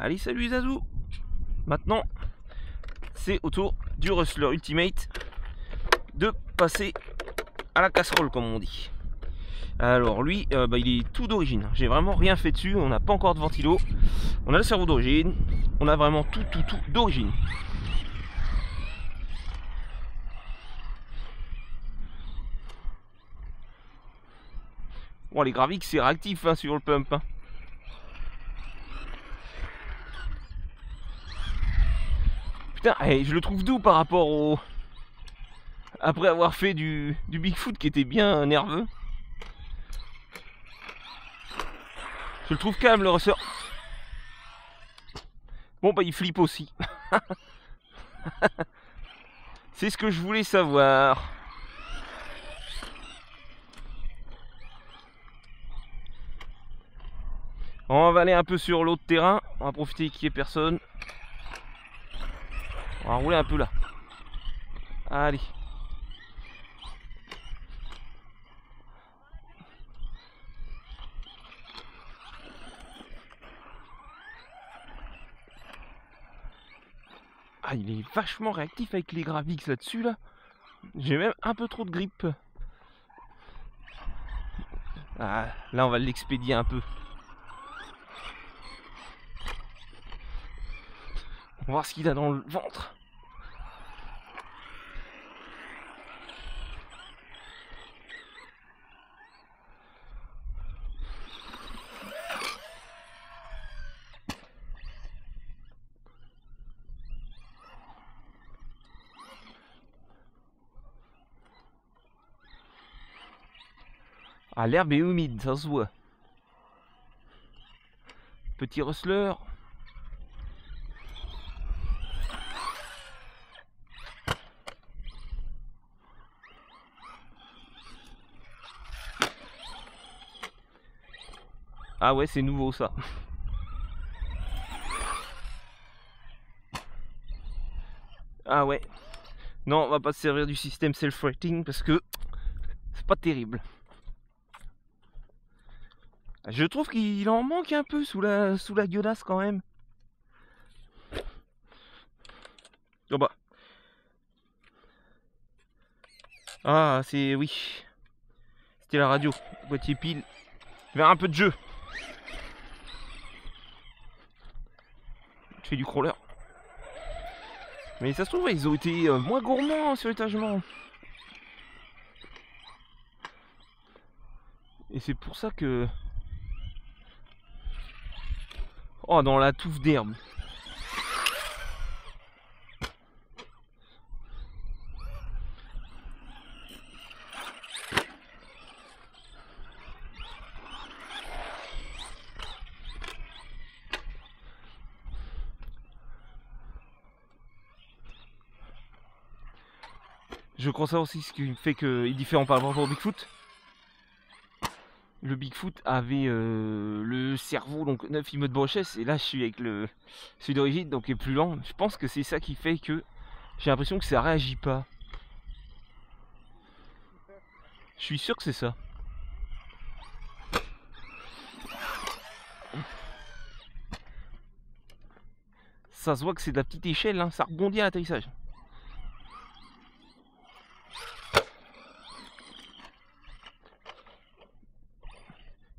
Allez, salut Zazou. Maintenant, c'est au tour du Rustler Ultimate de passer à la casserole, comme on dit. Alors lui, il est tout d'origine. J'ai vraiment rien fait dessus. On n'a pas encore de ventilo. On a le cerveau d'origine. On a vraiment tout d'origine. Bon, les Gravix, c'est réactif hein, sur le pump. Hein. Putain, je le trouve doux par rapport au... Après avoir fait du Bigfoot qui était bien nerveux. Je le trouve calme le ressort. Bon bah il flippe aussi. C'est ce que je voulais savoir. On va aller un peu sur l'autre terrain. On va profiter qu'il n'y ait personne. On va rouler un peu là. Allez. Ah, il est vachement réactif avec les Gravix là-dessus là. J'ai même un peu trop de grippe. Ah, là on va l'expédier un peu. On va voir ce qu'il a dans le ventre. Ah, l'herbe est humide, ça se voit. Petit rustler. Ah ouais, c'est nouveau ça. Ah ouais. Non, on va pas se servir du système self-rating parce que c'est pas terrible. Je trouve qu'il en manque un peu sous la gueulasse quand même. Oh bah. Ah, c'est... oui. C'était la radio. Boîtier pile. Vers un peu de jeu. Je fais du crawler. Mais ça se trouve, ils ont été moins gourmands sur l'étagement. Et c'est pour ça que... Oh, dans la touffe d'herbe. Je crois ça aussi, ce qui fait qu'il est différent par rapport au Bigfoot. Le Bigfoot avait le cerveau donc 9 IME de brochesse et là je suis avec celui d'origine donc est plus lent. Je pense que c'est ça qui fait que j'ai l'impression que ça réagit pas. Je suis sûr que c'est ça. Ça se voit que c'est de la petite échelle, hein, ça rebondit à l'atterrissage.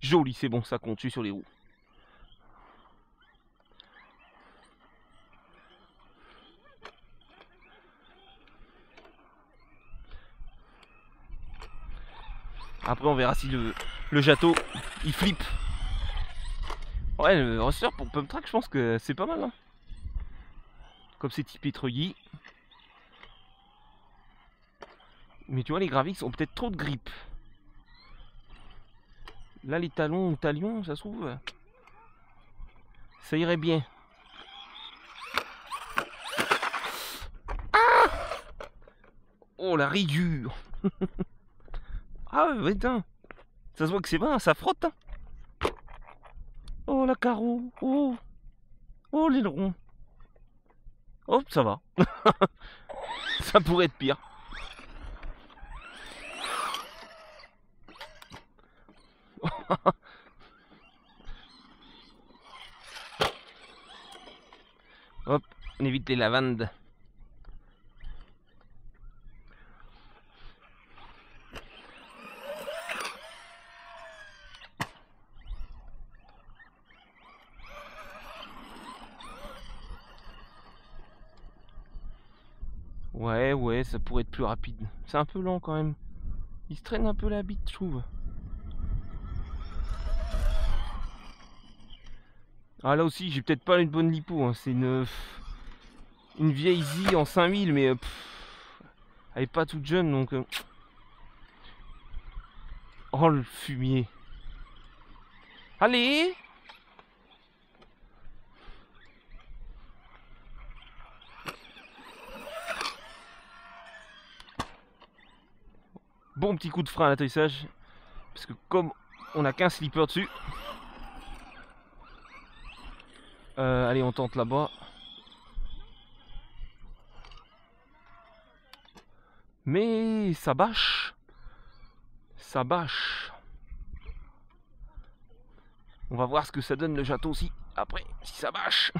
Joli, c'est bon, ça compte, je suis sur les roues. Après on verra si le château il flippe. Ouais, le rustler pour pump track je pense que c'est pas mal hein. Comme c'est typé treuillis. Mais tu vois les Gravix ont peut-être trop de grippe. Là les talons ou talions ça se trouve ça irait bien. Ah oh la rigueur. Ah ouais putain. Ça se voit que c'est bon, ça frotte hein. Oh la carreau. Oh. Oh l'aileron. Oh ça va. Ça pourrait être pire. Hop, on évite les lavandes. Ouais, ça pourrait être plus rapide. C'est un peu lent quand même. Il se traîne un peu la bite, je trouve. Ah, là aussi, j'ai peut-être pas une bonne lipo. Hein. C'est une vieille Z en 5000, mais elle est pas toute jeune donc. Oh, le fumier. Allez! Bon petit coup de frein à l'atterrissage. Parce que comme on a qu'un slipper dessus. Allez, on tente là-bas. Mais ça bâche. Ça bâche. On va voir ce que ça donne le château aussi. Après, si ça bâche.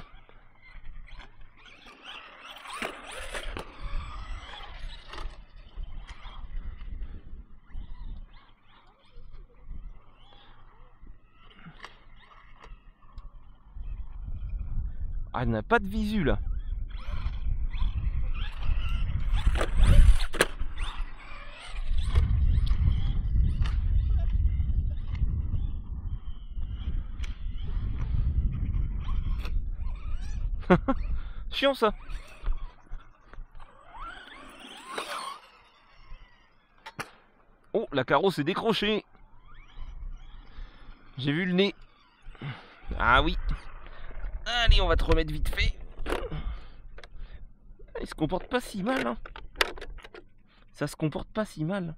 Ah, il n'a pas de visu là. Chiant ça. Oh, la carreau s'est décrochée. J'ai vu le nez. Ah oui. Allez, on va te remettre vite fait. Il se comporte pas si mal. Hein. Ça se comporte pas si mal.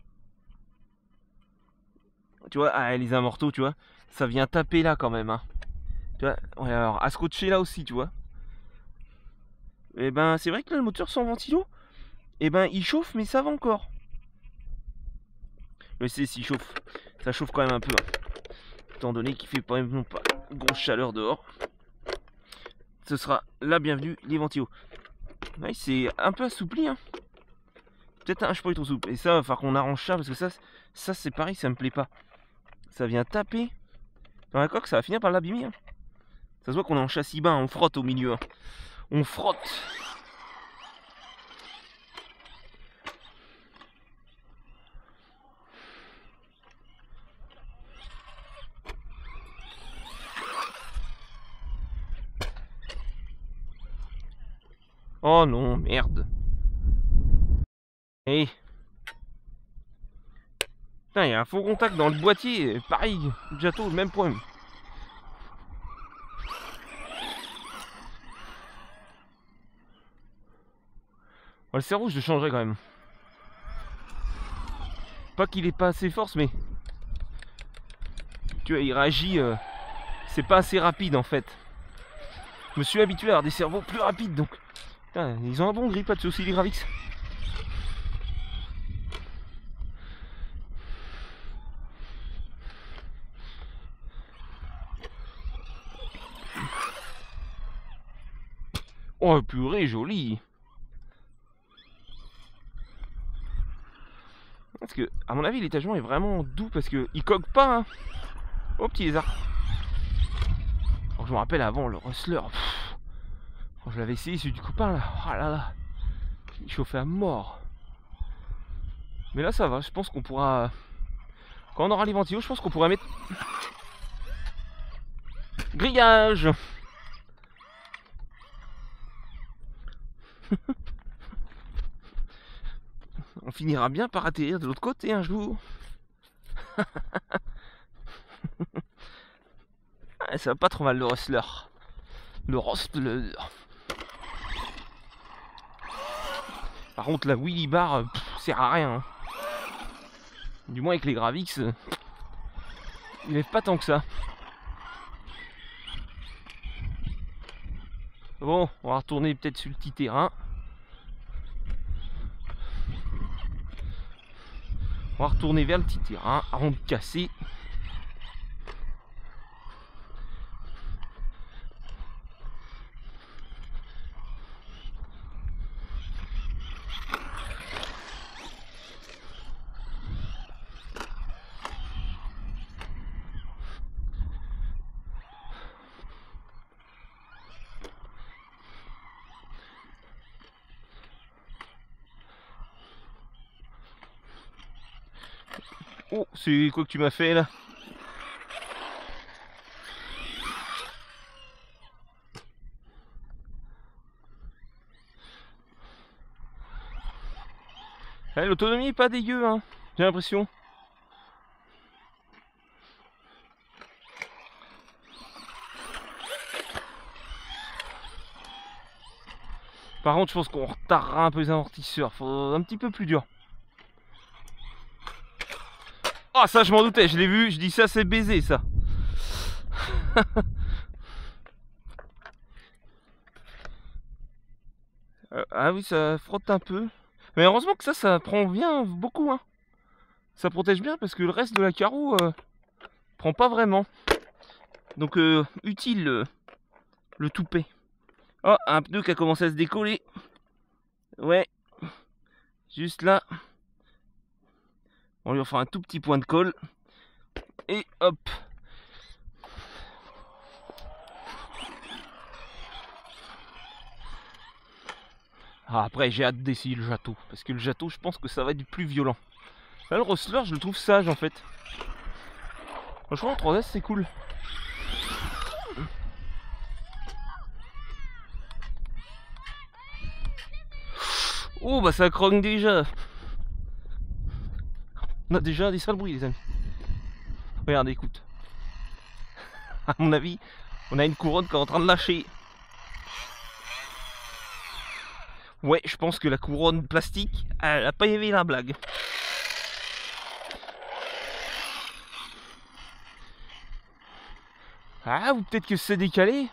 Tu vois, ah, les immortaux, tu vois, ça vient taper là quand même. Hein. Tu vois, ouais, alors à scotcher là aussi, tu vois. Et ben, c'est vrai que là, le moteur sans ventilo, et ben, il chauffe, mais ça va encore. Mais c'est s'il chauffe, ça chauffe quand même un peu. Hein. Étant donné qu'il fait pas une grosse chaleur dehors. Ce sera la bienvenue, les ventilos. Ouais, c'est un peu assoupli. Hein. Peut-être un cheveu trop souple. Et ça, il va falloir qu'on arrange ça parce que ça c'est pareil, ça me plaît pas. Ça vient taper dans la coque, ça va finir par l'abîmer. Hein. Ça se voit qu'on est en châssis bas, on frotte au milieu. Hein. On frotte. Oh non, merde. Et putain, il y a un faux contact dans le boîtier. Pareil, Jato, le même problème. Oh, le cerveau, je le changerais quand même. Pas qu'il ait pas assez force, mais tu vois, il réagit. C'est pas assez rapide en fait. Je me suis habitué à avoir des cerveaux plus rapides donc. Putain, ils ont un bon grip là-dessus aussi, les Gravix. Oh purée, joli. Parce que, à mon avis, l'étagement est vraiment doux parce que il coque pas. Hein. Oh petit lézard. Alors, je me rappelle avant le Rustler. Quand je l'avais essayé, celui du copain là. Oh là là. Il chauffait à mort. Mais là ça va, je pense qu'on pourra. Quand on aura les ventilos, je pense qu'on pourra mettre. Grillage. On finira bien par atterrir de l'autre côté un jour. Ça va pas trop mal le Rustler. Le Rustler. Par contre la Wheelie Bar sert à rien. Hein. Du moins avec les Gravix, il lève pas tant que ça. Bon, on va retourner peut-être sur le petit terrain. On va retourner vers le petit terrain avant de casser. Oh, c'est quoi que tu m'as fait là? L'autonomie est pas dégueu, hein, j'ai l'impression. Par contre, je pense qu'on retardera un peu les amortisseurs. Faut un petit peu plus dur. Ah, ça, je m'en doutais, je l'ai vu. Je dis ça, c'est baisé, ça. Ah oui, ça frotte un peu. Mais heureusement que ça prend bien beaucoup, hein. Ça protège bien parce que le reste de la carreau prend pas vraiment. Donc, utile le toupet. Oh, un pneu qui a commencé à se décoller. Ouais. Juste là. On lui refait un tout petit point de colle. Et hop. Ah, après, j'ai hâte d'essayer le Jato. Parce que le Jato, je pense que ça va être du plus violent. Là, le Rustler, je le trouve sage en fait. Franchement, en 3S, c'est cool. Oh, bah ça croque déjà. On a déjà des sales bruits, les amis. Regardez, écoute. À mon avis, on a une couronne qui est en train de lâcher. Ouais, je pense que la couronne plastique, elle a pas aimé la blague. Ah, ou peut-être que c'est décalé.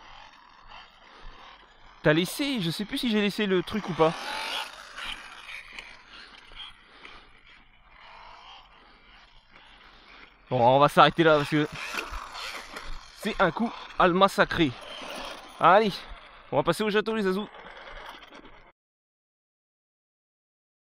T'as laissé, je sais plus si j'ai laissé le truc ou pas. Bon, on va s'arrêter là parce que c'est un coup à le massacrer. Allez, on va passer au Jato, les azous.